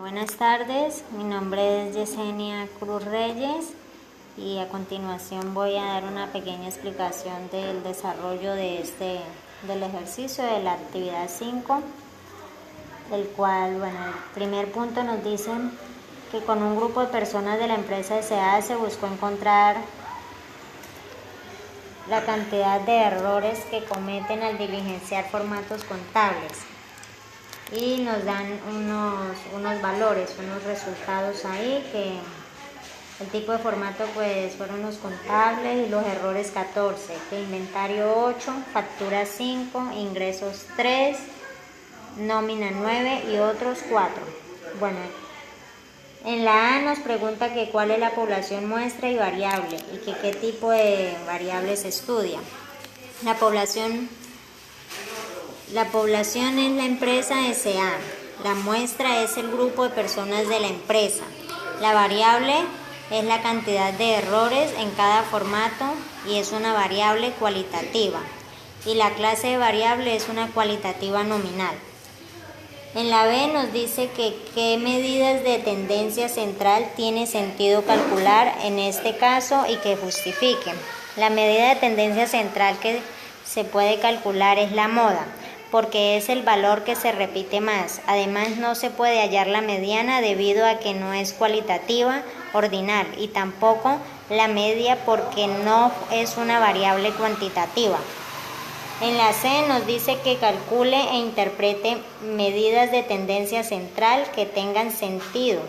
Buenas tardes, mi nombre es Yesenia Cruz Reyes y a continuación voy a dar una pequeña explicación del desarrollo del ejercicio de la actividad 5, el cual, el primer punto nos dice que con un grupo de personas de la empresa S.A. se buscó encontrar la cantidad de errores que cometen al diligenciar formatos contables. Y nos dan unos valores, unos resultados ahí, que el tipo de formato pues fueron los contables y los errores 14, que inventario 8, factura 5, ingresos 3, nómina 9 y otros 4. Bueno, en la A nos pregunta que cuál es la población muestra y variable y que qué tipo de variables se estudia. La población es la empresa S.A. La muestra es el grupo de personas de la empresa. La variable es la cantidad de errores en cada formato y es una variable cualitativa. Y la clase de variable es una cualitativa nominal. En la B nos dice que qué medidas de tendencia central tiene sentido calcular en este caso y que justifiquen. La medida de tendencia central que se puede calcular es la moda, porque es el valor que se repite más. Además, no se puede hallar la mediana debido a que no es cualitativa ordinal y tampoco la media porque no es una variable cuantitativa. En la C nos dice que calcule e interprete medidas de tendencia central que tengan sentido.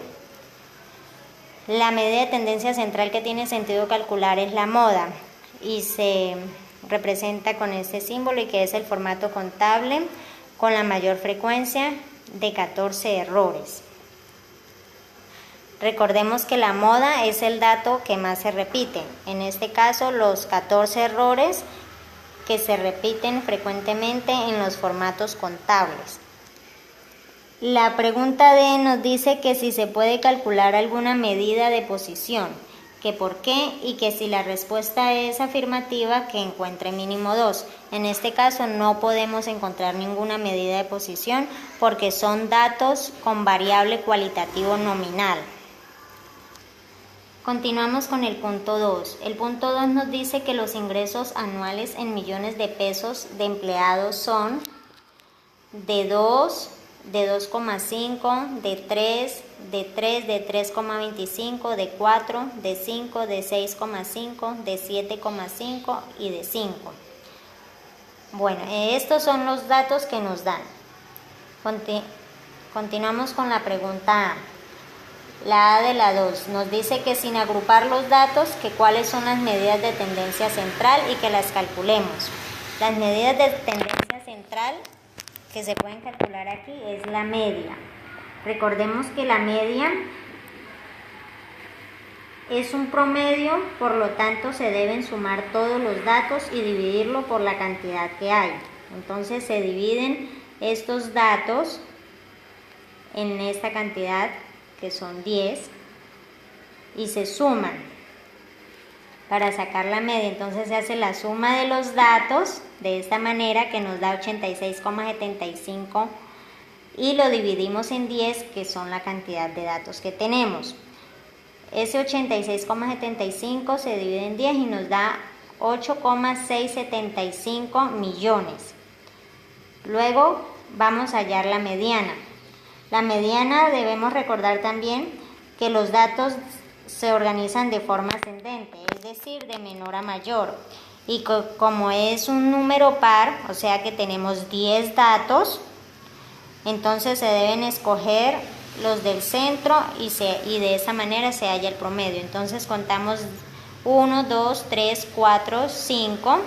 La medida de tendencia central que tiene sentido calcular es la moda y se representa con este símbolo y que es el formato contable con la mayor frecuencia de 14 errores. Recordemos que la moda es el dato que más se repite, en este caso los 14 errores que se repiten frecuentemente en los formatos contables. La pregunta D nos dice que si se puede calcular alguna medida de posición, que por qué y que si la respuesta es afirmativa que encuentre mínimo 2. En este caso no podemos encontrar ninguna medida de posición porque son datos con variable cualitativo nominal. Continuamos con el punto 2. El punto 2 nos dice que los ingresos anuales en millones de pesos de empleados son de 2, de 2,5, de 3, de 3,25, de 4, de 5, de 6,5, de 7,5 y de 5. Bueno, estos son los datos que nos dan. Continuamos con la pregunta A. La A de la 2 nos dice que sin agrupar los datos, que cuáles son las medidas de tendencia central y que las calculemos. Las medidas de tendencia central que se pueden calcular aquí es la media. Recordemos que la media es un promedio, por lo tanto se deben sumar todos los datos y dividirlo por la cantidad que hay. Entonces se dividen estos datos en esta cantidad que son 10 y se suman para sacar la media. Entonces se hace la suma de los datos de esta manera que nos da 86,75 y lo dividimos en 10, que son la cantidad de datos que tenemos. Ese 86,75 se divide en 10 y nos da 8,675 millones. Luego vamos a hallar la mediana. La mediana debemos recordar también que los datos se organizan de forma ascendente, es decir, de menor a mayor. Y como es un número par, o sea que tenemos 10 datos, entonces se deben escoger los del centro y de esa manera se halla el promedio. Entonces contamos 1, 2, 3, 4, 5.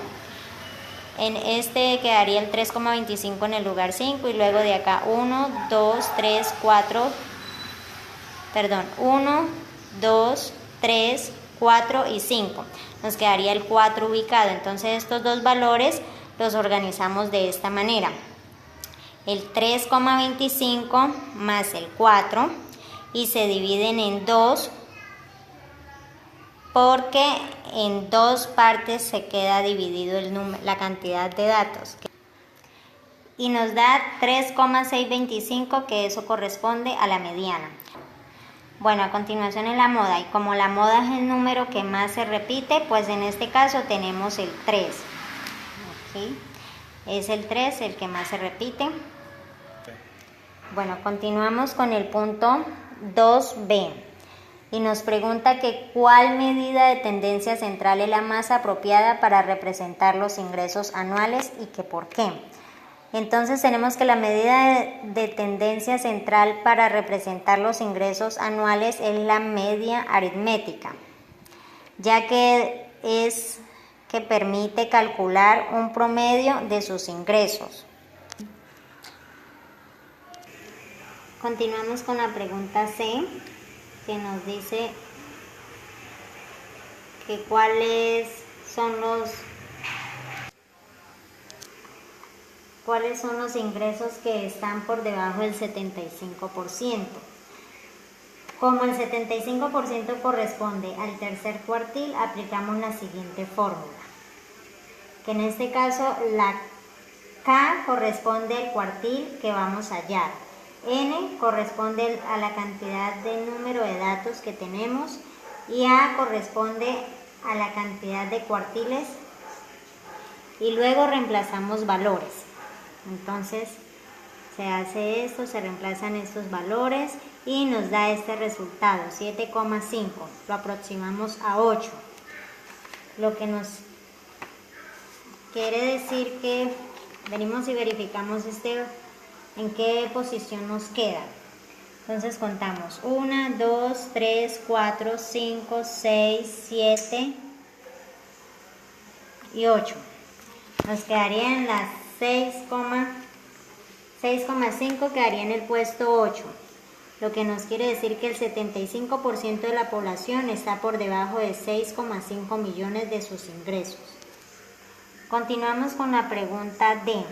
En este quedaría el 3,25 en el lugar 5 y luego de acá 1, 2, 3, 4 y 5. Nos quedaría el 4 ubicado. Entonces estos dos valores los organizamos de esta manera. El 3,25 más el 4 y se dividen en 2 porque en dos partes se queda dividido la cantidad de datos. y nos da 3,625, que eso corresponde a la mediana. Bueno, a continuación es la moda, y como la moda es el número que más se repite, pues en este caso tenemos el 3. ¿Okay? Es el 3 el que más se repite. Bueno, continuamos con el punto 2b y nos pregunta que cuál medida de tendencia central es la más apropiada para representar los ingresos anuales y que por qué. Entonces tenemos que la medida de tendencia central para representar los ingresos anuales es la media aritmética, ya que es que permite calcular un promedio de sus ingresos. Continuamos con la pregunta C, que nos dice que cuáles son los ingresos que están por debajo del 75%. Como el 75% corresponde al tercer cuartil, aplicamos la siguiente fórmula, que en este caso la K corresponde al cuartil que vamos a hallar, N corresponde a la cantidad de número de datos que tenemos y A corresponde a la cantidad de cuartiles, y luego reemplazamos valores. Entonces se hace esto, se reemplazan estos valores y nos da este resultado, 7,5. Lo aproximamos a 8, lo que nos quiere decir que venimos y verificamos en qué posición nos queda. Entonces contamos 1, 2, 3, 4, 5, 6, 7 y 8. Nos quedarían las 6,5, quedaría en el puesto 8, lo que nos quiere decir que el 75% de la población está por debajo de 6,5 millones de sus ingresos. Continuamos con la pregunta D,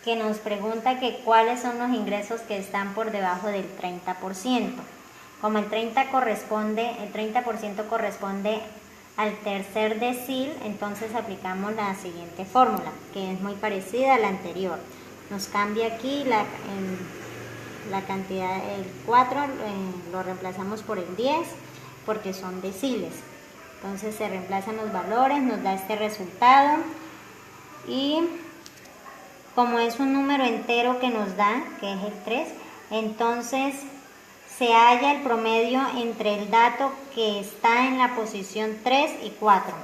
que nos pregunta que cuáles son los ingresos que están por debajo del 30%. Como el 30% corresponde al tercer decil, entonces aplicamos la siguiente fórmula, que es muy parecida a la anterior. Nos cambia aquí la cantidad, el 4 lo reemplazamos por el 10 porque son deciles. Entonces se reemplazan los valores, nos da este resultado, y como es un número entero que nos da, que es el 3, entonces se halla el promedio entre el dato que está en la posición 3 y 4.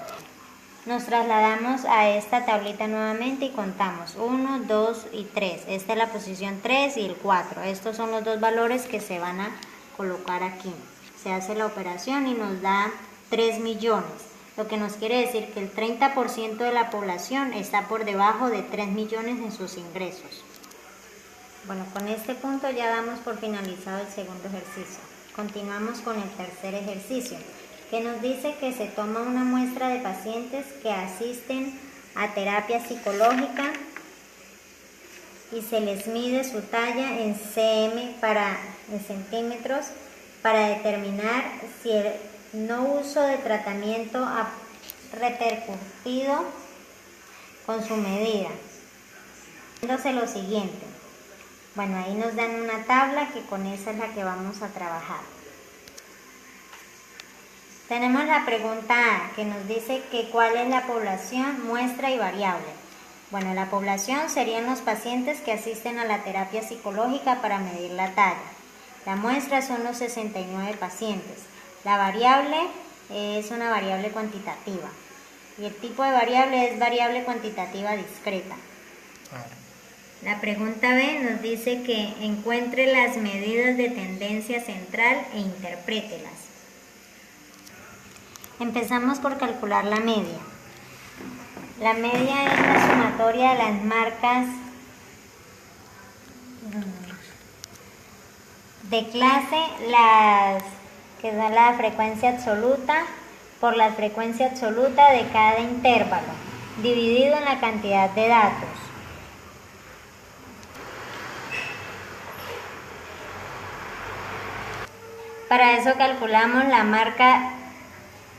Nos trasladamos a esta tablita nuevamente y contamos 1, 2 y 3. Esta es la posición 3 y el 4. Estos son los dos valores que se van a colocar aquí. Se hace la operación y nos da 3 millones, lo que nos quiere decir que el 30% de la población está por debajo de 3 millones en sus ingresos. Bueno, con este punto ya damos por finalizado el segundo ejercicio. Continuamos con el tercer ejercicio, que nos dice que se toma una muestra de pacientes que asisten a terapia psicológica y se les mide su talla en cm en centímetros para determinar si el no uso de tratamiento ha repercutido con su medida. Haciéndose lo siguiente. Bueno, ahí nos dan una tabla que con esa es la que vamos a trabajar. Tenemos la pregunta A, que nos dice que cuál es la población, muestra y variable. Bueno, la población serían los pacientes que asisten a la terapia psicológica para medir la talla. La muestra son los 69 pacientes. La variable es una variable cuantitativa y el tipo de variable es variable cuantitativa discreta. La pregunta B nos dice que encuentre las medidas de tendencia central e interprételas. Empezamos por calcular la media. La media es la sumatoria de las marcas de clase, que son la frecuencia absoluta, por la frecuencia absoluta de cada intervalo, dividido en la cantidad de datos. Para eso calculamos la marca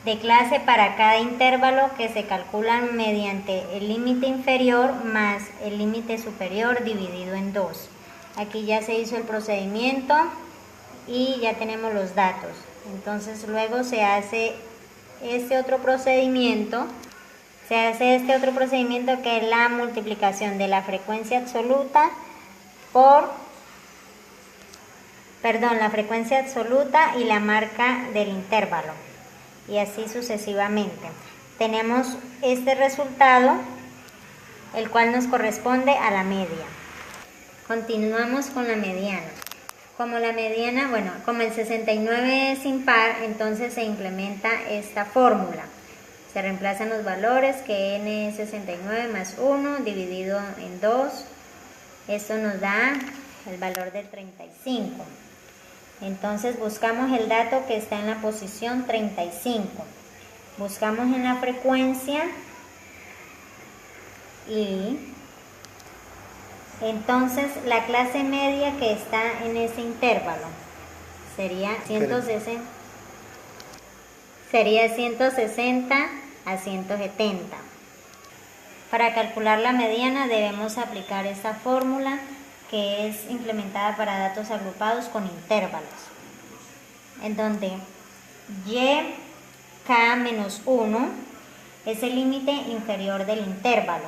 de clase para cada intervalo que se calculan mediante el límite inferior más el límite superior dividido en 2. Aquí ya se hizo el procedimiento y ya tenemos los datos. Entonces luego se hace este otro procedimiento. Que es la multiplicación de la frecuencia absoluta la frecuencia absoluta y la marca del intervalo, y así sucesivamente. Tenemos este resultado, el cual nos corresponde a la media. Continuamos con la mediana. Como la mediana, como el 69 es impar, entonces se implementa esta fórmula. Se reemplazan los valores, que n es 69 más 1 dividido en 2. Esto nos da el valor de 35. Entonces buscamos el dato que está en la posición 35. Buscamos en la frecuencia y entonces la clase media que está en ese intervalo sería 160 a 170. Para calcular la mediana debemos aplicar esta fórmula, que es implementada para datos agrupados con intervalos, en donde k-1 es el límite inferior del intervalo,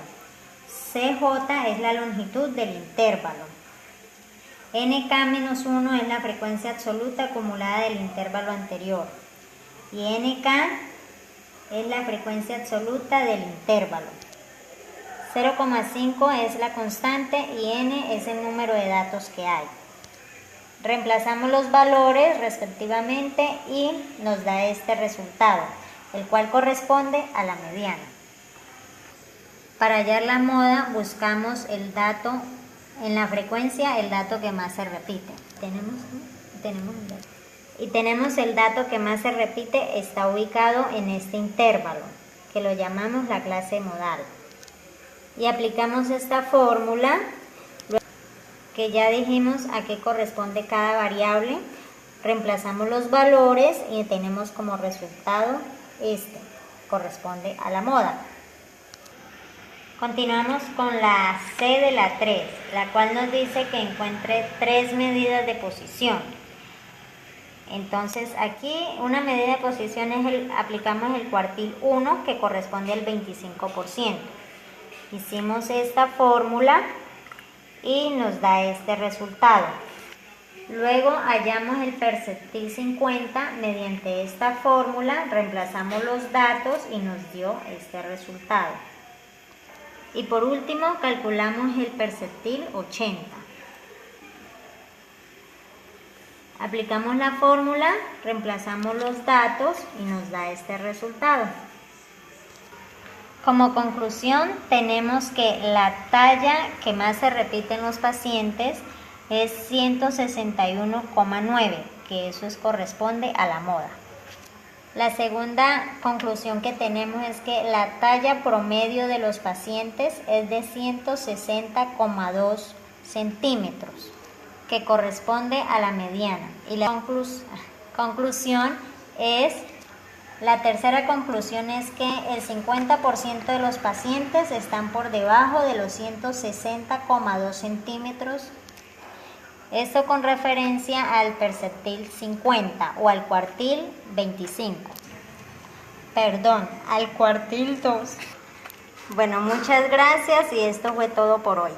cj es la longitud del intervalo, nk-1 es la frecuencia absoluta acumulada del intervalo anterior y nk es la frecuencia absoluta del intervalo. 0,5 es la constante y n es el número de datos que hay. Reemplazamos los valores respectivamente y nos da este resultado, el cual corresponde a la mediana. Para hallar la moda buscamos el dato en la frecuencia, el dato que más se repite. Tenemos el dato que más se repite, está ubicado en este intervalo, que lo llamamos la clase modal. Y aplicamos esta fórmula, que ya dijimos a qué corresponde cada variable. Reemplazamos los valores y tenemos como resultado corresponde a la moda. Continuamos con la C de la 3, la cual nos dice que encuentre 3 medidas de posición. Entonces aquí una medida de posición aplicamos el cuartil 1, que corresponde al 25%. Hicimos esta fórmula y nos da este resultado. Luego hallamos el percentil 50 mediante esta fórmula, reemplazamos los datos y nos dio este resultado. Y por último calculamos el percentil 80. Aplicamos la fórmula, reemplazamos los datos y nos da este resultado. Como conclusión, tenemos que la talla que más se repite en los pacientes es 161,9, que eso corresponde a la moda. La segunda conclusión que tenemos es que la talla promedio de los pacientes es de 160,2 centímetros, que corresponde a la mediana. Y la tercera conclusión es que el 50% de los pacientes están por debajo de los 160,2 centímetros. Esto con referencia al percentil 50 o al cuartil 25. Al cuartil 2. Bueno, muchas gracias y esto fue todo por hoy.